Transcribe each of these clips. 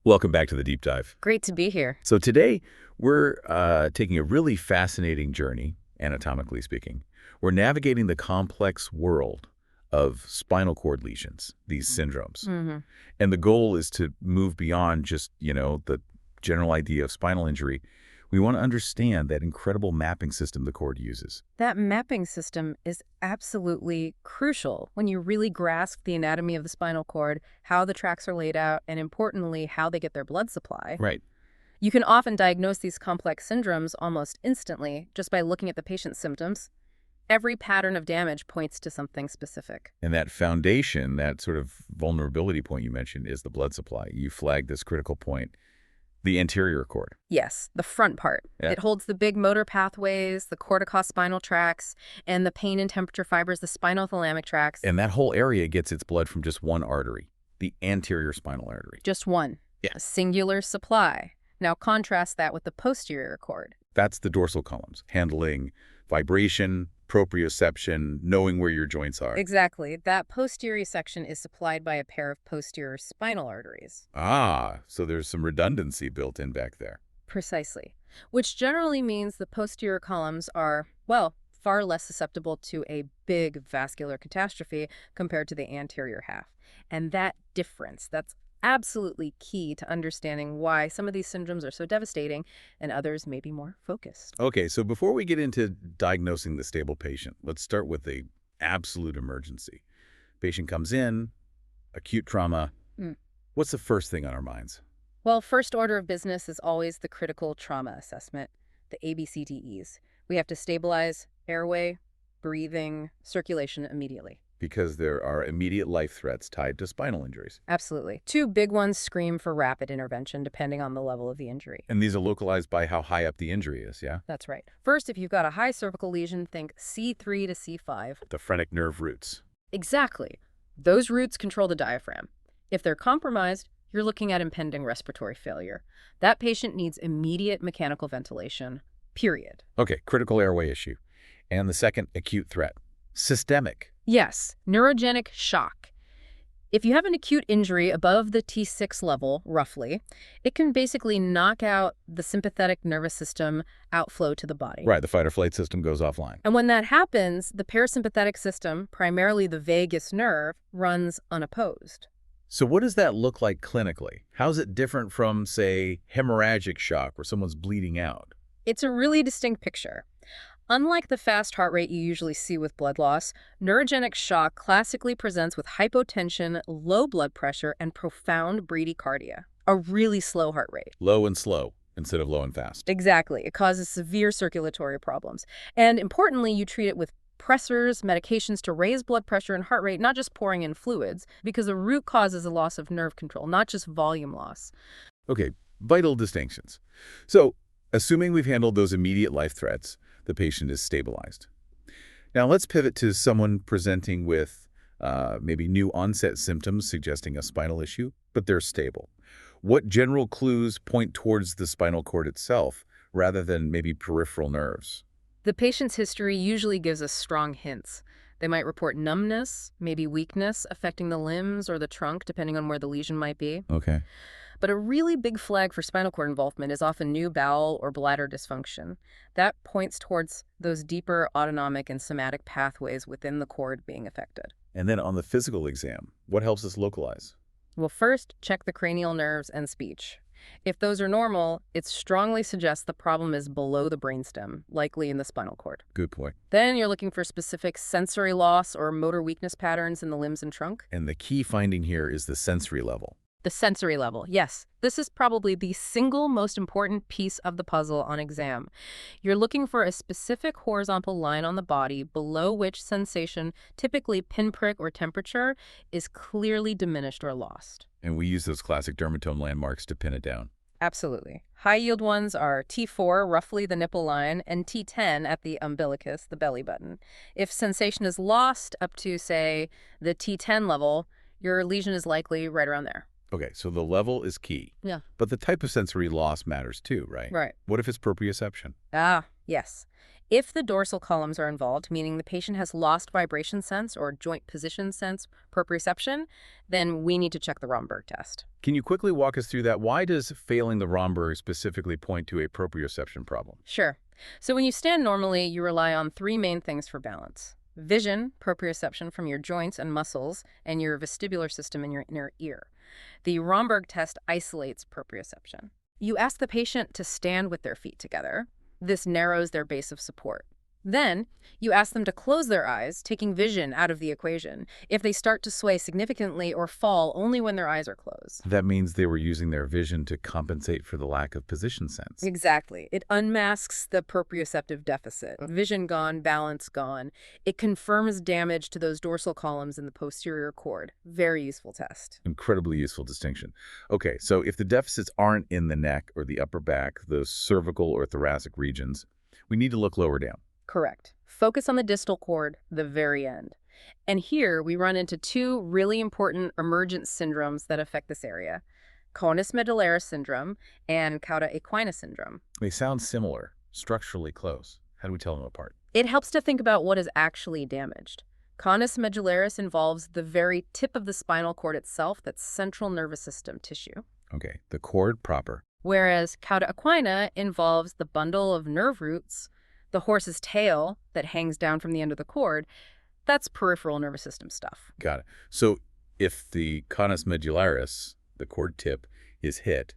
Welcome back to the Deep Dive. Great to be here. So today, we're taking a really fascinating journey, anatomically speaking. We're navigating the complex world of spinal cord lesions, these syndromes. And the goal is to move beyond just, the general idea of spinal injury. We want to understand that incredible mapping system the cord uses. That mapping system is absolutely crucial when you really grasp the anatomy of the spinal cord, how the tracks are laid out, and importantly, how they get their blood supply. Right. You can often diagnose these complex syndromes almost instantly just by looking at the patient's symptoms. Every pattern of damage points to something specific. And that foundation, that sort of vulnerability point you mentioned, is the blood supply. You flagged this critical point. The anterior cord. Yes, the front part. Yeah. It holds the big motor pathways, the corticospinal tracts, and the pain and temperature fibers, the spinothalamic tracts. And that whole area gets its blood from just one artery, the anterior spinal artery. Just one. Yeah. A singular supply. Now contrast that with the posterior cord. That's the dorsal columns, handling vibration, proprioception, knowing where your joints are. Exactly. That posterior section is supplied by a pair of posterior spinal arteries. Ah, so there's some redundancy built in back there. Precisely. Which generally means the posterior columns are, well, far less susceptible to a big vascular catastrophe compared to the anterior half. And that difference, that's absolutely key to understanding why some of these syndromes are so devastating and others may be more focused. Okay, so before we get into diagnosing the stable patient, let's start with the absolute emergency. Patient comes in, acute trauma. What's the first thing on our minds? Well, first order of business is always the critical trauma assessment, the ABCDEs. We have to stabilize airway, breathing, circulation immediately. Because there are immediate life threats tied to spinal injuries. Absolutely. Two big ones scream for rapid intervention depending on the level of the injury. And these are localized by how high up the injury is, yeah? That's right. First, if you've got a high cervical lesion, think C3 to C5. The phrenic nerve roots. Exactly. Those roots control the diaphragm. If they're compromised, you're looking at impending respiratory failure. That patient needs immediate mechanical ventilation, period. Okay, critical airway issue. And the second, acute threat. Systemic. Yes, neurogenic shock. If you have an acute injury above the T6 level, roughly, it can basically knock out the sympathetic nervous system outflow to the body. Right, the fight or flight system goes offline. And when that happens, the parasympathetic system, primarily the vagus nerve, runs unopposed. So what does that look like clinically? How's it different from, say, hemorrhagic shock where someone's bleeding out? It's a really distinct picture. Unlike the fast heart rate you usually see with blood loss, neurogenic shock classically presents with hypotension, low blood pressure, and profound bradycardia, a really slow heart rate. Low and slow instead of low and fast. Exactly. It causes severe circulatory problems. And importantly, you treat it with pressors, medications to raise blood pressure and heart rate, not just pouring in fluids, because the root cause is a loss of nerve control, not just volume loss. Okay, vital distinctions. So, assuming we've handled those immediate life threats, the patient is stabilized. Now let's pivot to someone presenting with maybe new onset symptoms suggesting a spinal issue, but they're stable. What general clues point towards the spinal cord itself rather than maybe peripheral nerves? The patient's history usually gives us strong hints. They might report numbness, maybe weakness affecting the limbs or the trunk, depending on where the lesion might be. Okay. But a really big flag for spinal cord involvement is often new bowel or bladder dysfunction. That points towards those deeper autonomic and somatic pathways within the cord being affected. And then on the physical exam, what helps us localize? Well, first, check the cranial nerves and speech. If those are normal, it strongly suggests the problem is below the brainstem, likely in the spinal cord. Good point. Then you're looking for specific sensory loss or motor weakness patterns in the limbs and trunk. And the key finding here is the sensory level. The sensory level, yes. This is probably the single most important piece of the puzzle on exam. You're looking for a specific horizontal line on the body below which sensation, typically pinprick or temperature, is clearly diminished or lost. And we use those classic dermatome landmarks to pin it down. Absolutely. High-yield ones are T4, roughly the nipple line, and T10 at the umbilicus, the belly button. If sensation is lost up to, say, the T10 level, your lesion is likely right around there. Okay, so the level is key. Yeah. But the type of sensory loss matters too, right? Right. What if it's proprioception? Ah, yes. If the dorsal columns are involved, meaning the patient has lost vibration sense or joint position sense, proprioception, then we need to check the Romberg test. Can you quickly walk us through that? Why does failing the Romberg specifically point to a proprioception problem? Sure. So when you stand normally, you rely on three main things for balance: vision, proprioception from your joints and muscles, and your vestibular system in your inner ear. The Romberg test isolates proprioception. You ask the patient to stand with their feet together. This narrows their base of support. Then, you ask them to close their eyes, taking vision out of the equation, if they start to sway significantly or fall only when their eyes are closed. That means they were using their vision to compensate for the lack of position sense. Exactly. It unmasks the proprioceptive deficit. Vision gone, balance gone. It confirms damage to those dorsal columns in the posterior cord. Very useful test. Incredibly useful distinction. Okay, so if the deficits aren't in the neck or the upper back, those cervical or thoracic regions, we need to look lower down. Correct. Focus on the distal cord, the very end. And here we run into two really important emergent syndromes that affect this area: conus medullaris syndrome and cauda equina syndrome. They sound similar, structurally close. How do we tell them apart? It helps to think about what is actually damaged. Conus medullaris involves the very tip of the spinal cord itself, that's central nervous system tissue. Okay, the cord proper. Whereas cauda equina involves the bundle of nerve roots, the horse's tail that hangs down from the end of the cord. That's peripheral nervous system stuff. Got it. So if the conus medullaris, the cord tip, is hit,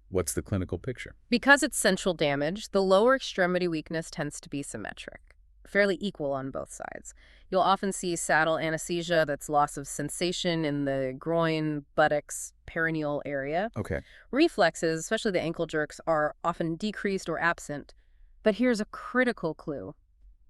what's the clinical picture? Because it's central damage, the lower extremity weakness tends to be symmetric, fairly equal on both sides. You'll often see saddle anesthesia, that's loss of sensation in the groin, buttocks, perineal area. Okay. Reflexes, especially the ankle jerks, are often decreased or absent. But here's a critical clue.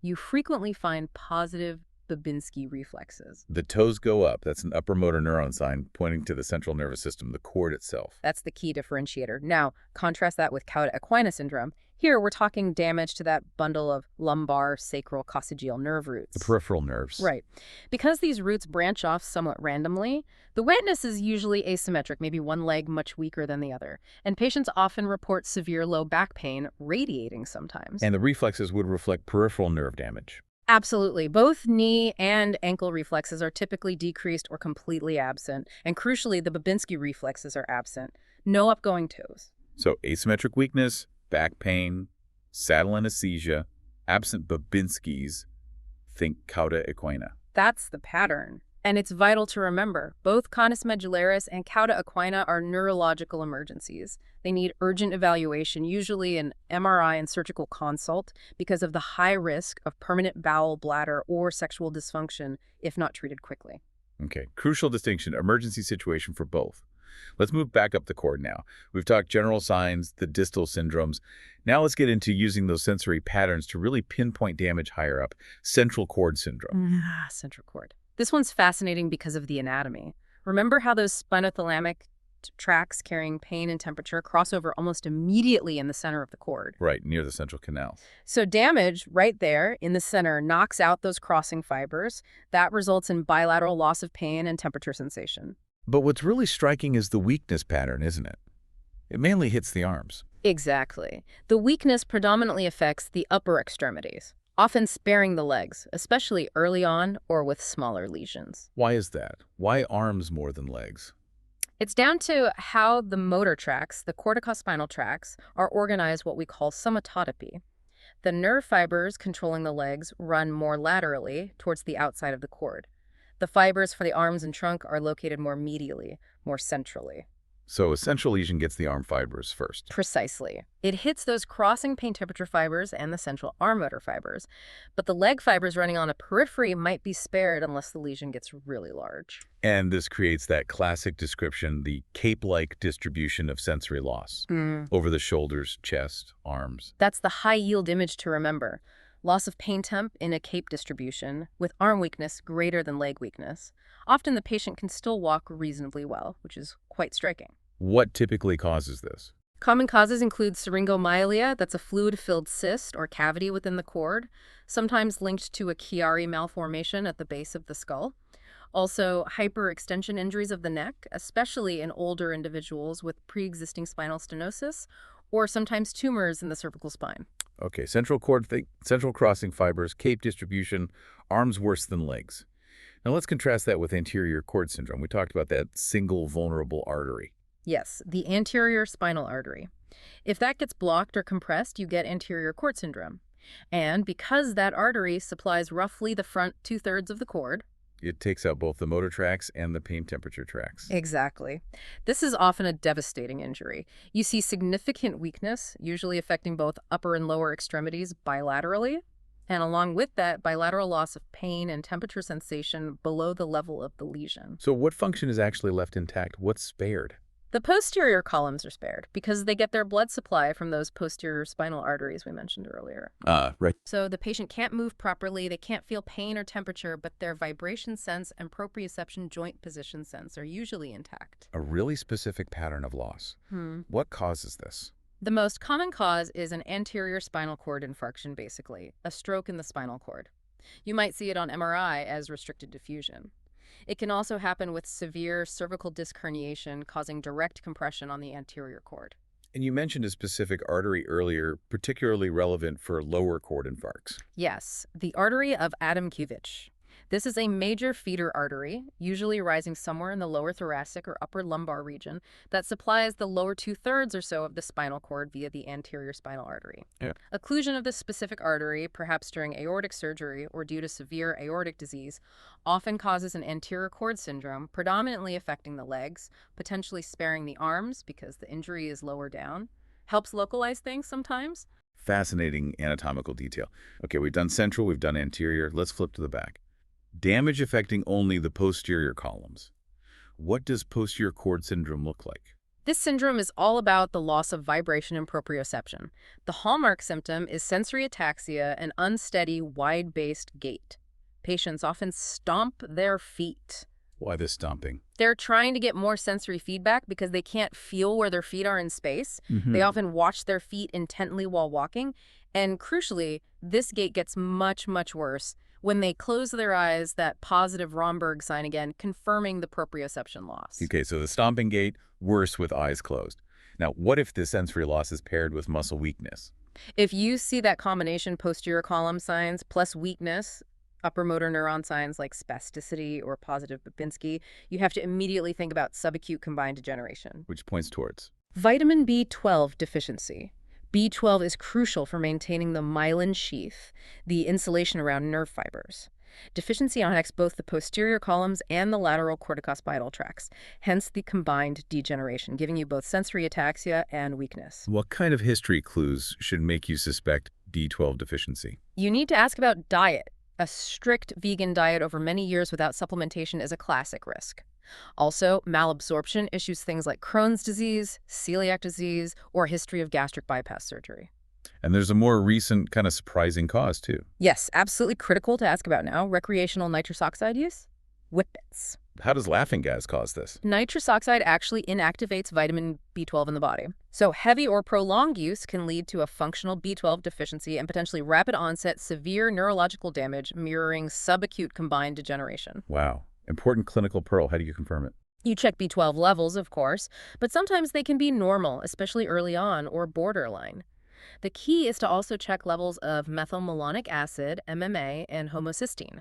You frequently find positive Babinski reflexes. The toes go up. That's an upper motor neuron sign pointing to the central nervous system, the cord itself. That's the key differentiator. Now, contrast that with cauda equina syndrome. Here, we're talking damage to that bundle of lumbar, sacral, coccygeal nerve roots. The peripheral nerves. Right. Because these roots branch off somewhat randomly, the wetness is usually asymmetric, maybe one leg much weaker than the other. And patients often report severe low back pain, radiating sometimes. And the reflexes would reflect peripheral nerve damage. Absolutely. Both knee and ankle reflexes are typically decreased or completely absent. And crucially, the Babinski reflexes are absent. No upgoing toes. So asymmetric weakness, back pain, saddle anesthesia, absent Babinskis, think cauda equina. That's the pattern. And it's vital to remember, both conus medullaris and cauda equina are neurological emergencies. They need urgent evaluation, usually an MRI and surgical consult, because of the high risk of permanent bowel, bladder, or sexual dysfunction if not treated quickly. Okay, crucial distinction, emergency situation for both. Let's move back up the cord now. We've talked general signs, the distal syndromes. Now let's get into using those sensory patterns to really pinpoint damage higher up. Central cord syndrome. Central cord. This one's fascinating because of the anatomy. Remember how those spinothalamic tracts carrying pain and temperature cross over almost immediately in the center of the cord? Right, near the central canal. So damage right there in the center knocks out those crossing fibers. That results in bilateral loss of pain and temperature sensation. But what's really striking is the weakness pattern, isn't it? It mainly hits the arms. Exactly. The weakness predominantly affects the upper extremities, often sparing the legs, especially early on or with smaller lesions. Why is that? Why arms more than legs? It's down to how the motor tracts, the corticospinal tracts, are organized what we call somatotopy. The nerve fibers controlling the legs run more laterally towards the outside of the cord. The fibers for the arms and trunk are located more medially, more centrally. So a central lesion gets the arm fibers first. Precisely. It hits those crossing pain temperature fibers and the central arm motor fibers. But the leg fibers running on a periphery might be spared unless the lesion gets really large. And this creates that classic description, the cape-like distribution of sensory loss. Over the shoulders, chest, arms. That's the high-yield image to remember. Loss of pain temp in a cape distribution, with arm weakness greater than leg weakness. Often the patient can still walk reasonably well, which is quite striking. What typically causes this? Common causes include syringomyelia, that's a fluid-filled cyst or cavity within the cord, sometimes linked to a Chiari malformation at the base of the skull. Also, hyperextension injuries of the neck, especially in older individuals with pre-existing spinal stenosis, or sometimes tumors in the cervical spine. Okay, central cord, central crossing fibers, cape distribution, arms worse than legs. Now let's contrast that with anterior cord syndrome. We talked about that single vulnerable artery. Yes, the anterior spinal artery. If that gets blocked or compressed, you get anterior cord syndrome. And because that artery supplies roughly the front two-thirds of the cord. It takes out both the motor tracts and the pain temperature tracts. Exactly. This is often a devastating injury. You see significant weakness, usually affecting both upper and lower extremities bilaterally, and along with that, bilateral loss of pain and temperature sensation below the level of the lesion. So what function is actually left intact? What's spared? The posterior columns are spared because they get their blood supply from those posterior spinal arteries we mentioned earlier. Right. So the patient can't move properly, they can't feel pain or temperature, but their vibration sense and proprioception joint position sense are usually intact. A really specific pattern of loss. What causes this? The most common cause is an anterior spinal cord infarction, basically, a stroke in the spinal cord. You might see it on MRI as restricted diffusion. It can also happen with severe cervical disc herniation causing direct compression on the anterior cord. And you mentioned a specific artery earlier, particularly relevant for lower cord infarcts. Yes, the artery of Adamkiewicz. This is a major feeder artery, usually rising somewhere in the lower thoracic or upper lumbar region, that supplies the lower two-thirds or so of the spinal cord via the anterior spinal artery. Yeah. Occlusion of this specific artery, perhaps during aortic surgery or due to severe aortic disease, often causes an anterior cord syndrome, predominantly affecting the legs, potentially sparing the arms because the injury is lower down. Helps localize things sometimes. Fascinating anatomical detail. Okay, we've done central, we've done anterior. Let's flip to the back. Damage affecting only the posterior columns. What does posterior cord syndrome look like? This syndrome is all about the loss of vibration and proprioception. The hallmark symptom is sensory ataxia and unsteady, wide-based gait. Patients often stomp their feet. Why this stomping? They're trying to get more sensory feedback because they can't feel where their feet are in space. They often watch their feet intently while walking. And crucially, this gait gets much, much worse when they close their eyes, that positive Romberg sign again, confirming the proprioception loss. Okay, so the stomping gait, worse with eyes closed. Now, what if the sensory loss is paired with muscle weakness? If you see that combination, posterior column signs plus weakness, upper motor neuron signs like spasticity or positive Babinski, you have to immediately think about subacute combined degeneration. Which points towards? Vitamin B12 deficiency. B12 is crucial for maintaining the myelin sheath, the insulation around nerve fibers. Deficiency affects both the posterior columns and the lateral corticospinal tracts, hence the combined degeneration, giving you both sensory ataxia and weakness. What kind of history clues should make you suspect B12 deficiency? You need to ask about diet. A strict vegan diet over many years without supplementation is a classic risk. Also, malabsorption issues things like Crohn's disease, celiac disease, or a history of gastric bypass surgery. And there's a more recent kind of surprising cause, too. Yes, absolutely critical to ask about now, recreational nitrous oxide use. Whippets. How does laughing gas cause this? Nitrous oxide actually inactivates vitamin B12 in the body. So heavy or prolonged use can lead to a functional B12 deficiency and potentially rapid onset severe neurological damage mirroring subacute combined degeneration. Wow. Important clinical pearl. How do you confirm it? You check B12 levels, of course, but sometimes they can be normal, especially early on, or borderline. The key is to also check levels of methylmalonic acid, MMA, and homocysteine.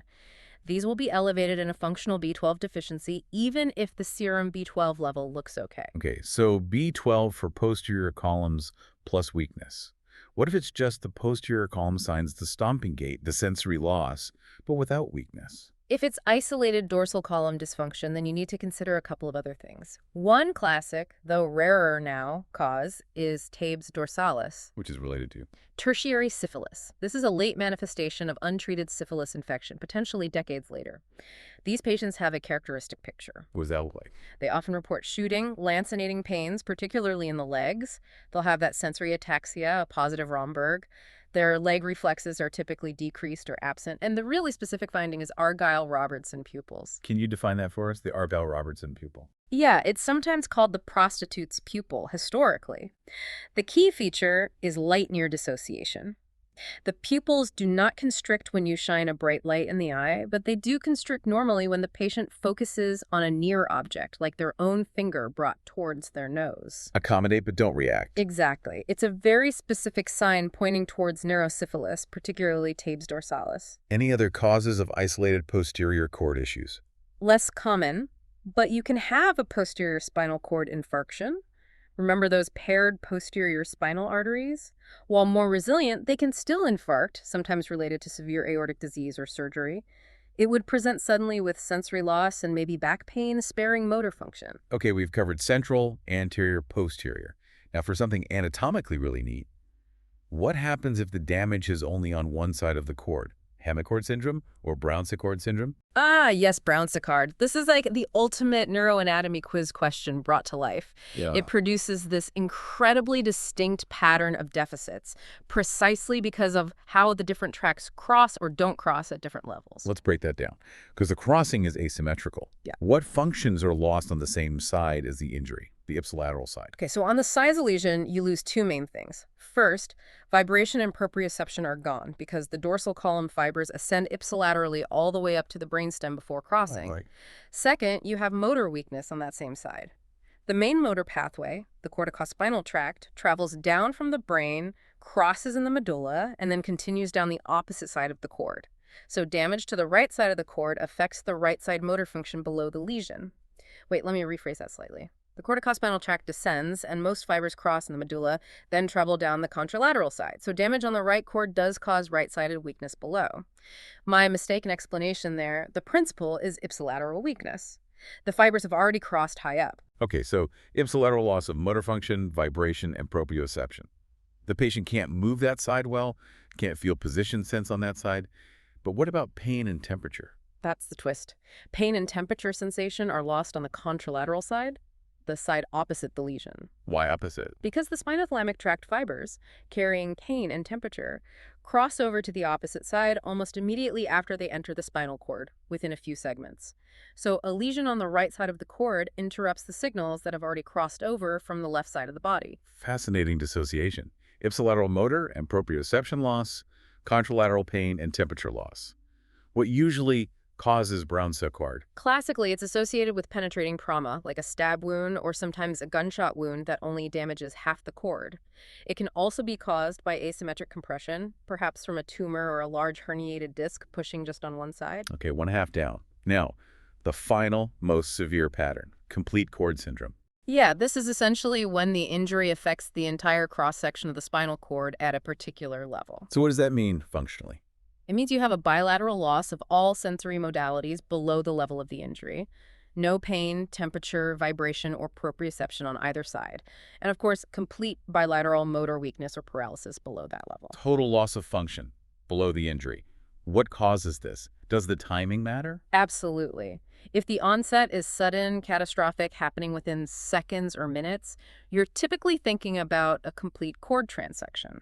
These will be elevated in a functional B12 deficiency, even if the serum B12 level looks okay. Okay, so B12 for posterior columns plus weakness. What if it's just the posterior column signs, the stomping gait, the sensory loss, but without weakness? If it's isolated dorsal column dysfunction, then you need to consider a couple of other things. One classic, though rarer now, cause is Tabes dorsalis, Which is related to? tertiary syphilis. This is a late manifestation of untreated syphilis infection, potentially decades later. These patients have a characteristic picture. What does that look like? They often report shooting, lancinating pains, particularly in the legs. They'll have that sensory ataxia, a positive Romberg. Their leg reflexes are typically decreased or absent. And the really specific finding is Argyll-Robertson pupils. Can you define that for us, the Argyll-Robertson pupil? Yeah, it's sometimes called the prostitute's pupil historically. The key feature is light near dissociation. The pupils do not constrict when you shine a bright light in the eye, but they do constrict normally when the patient focuses on a near object, like their own finger brought towards their nose. Accommodate but don't react. Exactly. It's a very specific sign pointing towards neurosyphilis, particularly tabes dorsalis. Any other causes of isolated posterior cord issues? Less common, but you can have a posterior spinal cord infarction. Remember those paired posterior spinal arteries? While more resilient, they can still infarct, sometimes related to severe aortic disease or surgery. It would present suddenly with sensory loss and maybe back pain, sparing motor function. Okay, we've covered central, anterior, posterior. Now for something anatomically really neat, what happens if the damage is only on one side of the cord? Hemicord syndrome or Brown-Séquard syndrome? Ah, yes, Brown-Séquard. This is like the ultimate neuroanatomy quiz question brought to life. Yeah. It produces this incredibly distinct pattern of deficits, precisely because of how the different tracks cross or don't cross at different levels. Let's break that down, because the crossing is asymmetrical. Yeah. What functions are lost on the same side as the injury, the ipsilateral side? Okay, so on the size of lesion, you lose two main things. First, vibration and proprioception are gone because the dorsal column fibers ascend ipsilaterally all the way up to the brainstem before crossing. Right. Second, you have motor weakness on that same side. The main motor pathway, the corticospinal tract, travels down from the brain, crosses in the medulla, and then continues down the opposite side of the cord. So damage to the right side of the cord affects the right side motor function below the lesion. Wait, let me rephrase that slightly. The corticospinal tract descends, and most fibers cross in the medulla, then travel down the contralateral side. So damage on the right cord does cause right-sided weakness below. My mistaken explanation there, the principle is ipsilateral weakness. The fibers have already crossed high up. Okay, so ipsilateral loss of motor function, vibration, and proprioception. The patient can't move that side well, can't feel position sense on that side. But what about pain and temperature? That's the twist. Pain and temperature sensation are lost on the contralateral side, the side opposite the lesion. Why opposite? Because the spinothalamic tract fibers, carrying pain and temperature, cross over to the opposite side almost immediately after they enter the spinal cord, within a few segments. So a lesion on the right side of the cord interrupts the signals that have already crossed over from the left side of the body. Fascinating dissociation. Ipsilateral motor and proprioception loss, contralateral pain, and temperature loss. What usually causes Brown-Séquard? Classically, it's associated with penetrating trauma, like a stab wound or sometimes a gunshot wound that only damages half the cord. It can also be caused by asymmetric compression, perhaps from a tumor or a large herniated disc pushing just on one side. Okay, one half down. Now, the final, most severe pattern, complete cord syndrome. Yeah, this is essentially when the injury affects the entire cross-section of the spinal cord at a particular level. So what does that mean functionally? It means you have a bilateral loss of all sensory modalities below the level of the injury. No pain, temperature, vibration, or proprioception on either side. And of course, complete bilateral motor weakness or paralysis below that level. Total loss of function below the injury. What causes this? Does the timing matter? Absolutely. If the onset is sudden, catastrophic, happening within seconds or minutes, you're typically thinking about a complete cord transection.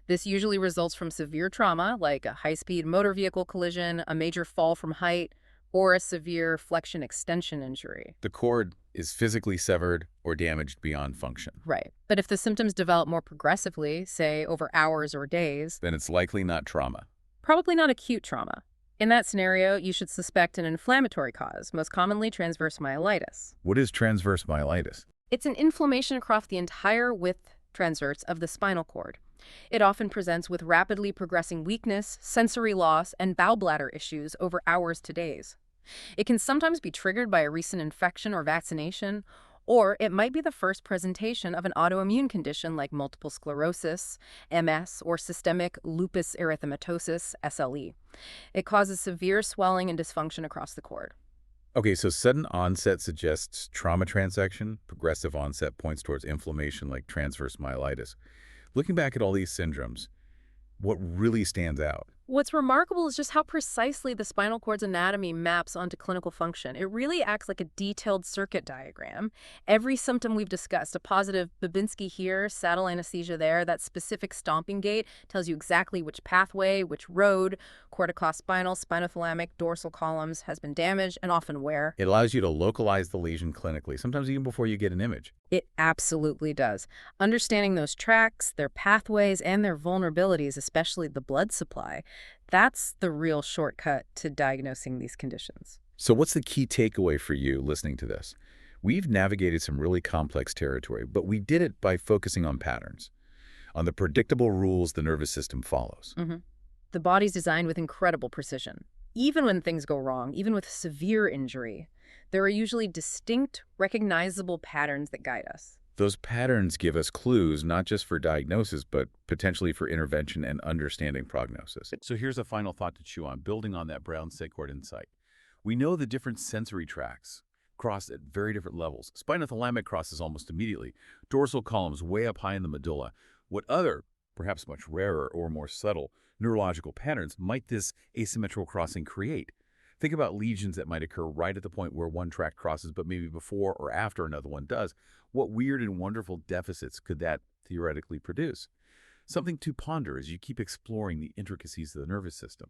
This usually results from severe trauma, like a high-speed motor vehicle collision, a major fall from height, or a severe flexion-extension injury. The cord is physically severed or damaged beyond function. Right. But if the symptoms develop more progressively, say over hours or days, Then it's likely not trauma. probably not acute trauma. In that scenario, you should suspect an inflammatory cause, most commonly transverse myelitis. What is transverse myelitis? It's an inflammation across the entire width transverse of the spinal cord. It often presents with rapidly progressing weakness, sensory loss, and bowel bladder issues over hours to days. It can sometimes be triggered by a recent infection or vaccination, or it might be the first presentation of an autoimmune condition like multiple sclerosis, MS, or systemic lupus erythematosus, SLE. It causes severe swelling and dysfunction across the cord. Okay, so sudden onset suggests trauma transection. Progressive onset points towards inflammation like transverse myelitis. Looking back at all these syndromes, what really stands out? What's remarkable is just how precisely the spinal cord's anatomy maps onto clinical function. It really acts like a detailed circuit diagram. Every symptom we've discussed, a positive Babinski here, saddle anesthesia there, that specific stomping gait tells you exactly which pathway, which road, corticospinal, spinothalamic, dorsal columns has been damaged, and often where. It allows you to localize the lesion clinically, sometimes even before you get an image. It absolutely does. Understanding those tracks, their pathways, and their vulnerabilities, especially the blood supply, that's the real shortcut to diagnosing these conditions. So what's the key takeaway for you listening to this? We've navigated some really complex territory, but we did it by focusing on patterns, on the predictable rules the nervous system follows. The body's designed with incredible precision. Even when things go wrong, even with severe injury, there are usually distinct, recognizable patterns that guide us. Those patterns give us clues not just for diagnosis, but potentially for intervention and understanding prognosis. So here's a final thought to chew on, building on that Brown-Séquard insight. We know the different sensory tracts cross at very different levels. Spinothalamic crosses almost immediately. Dorsal columns way up high in the medulla. What other, perhaps much rarer or more subtle, neurological patterns might this asymmetrical crossing create? Think about lesions that might occur right at the point where one tract crosses, but maybe before or after another one does. What weird and wonderful deficits could that theoretically produce? Something to ponder as you keep exploring the intricacies of the nervous system.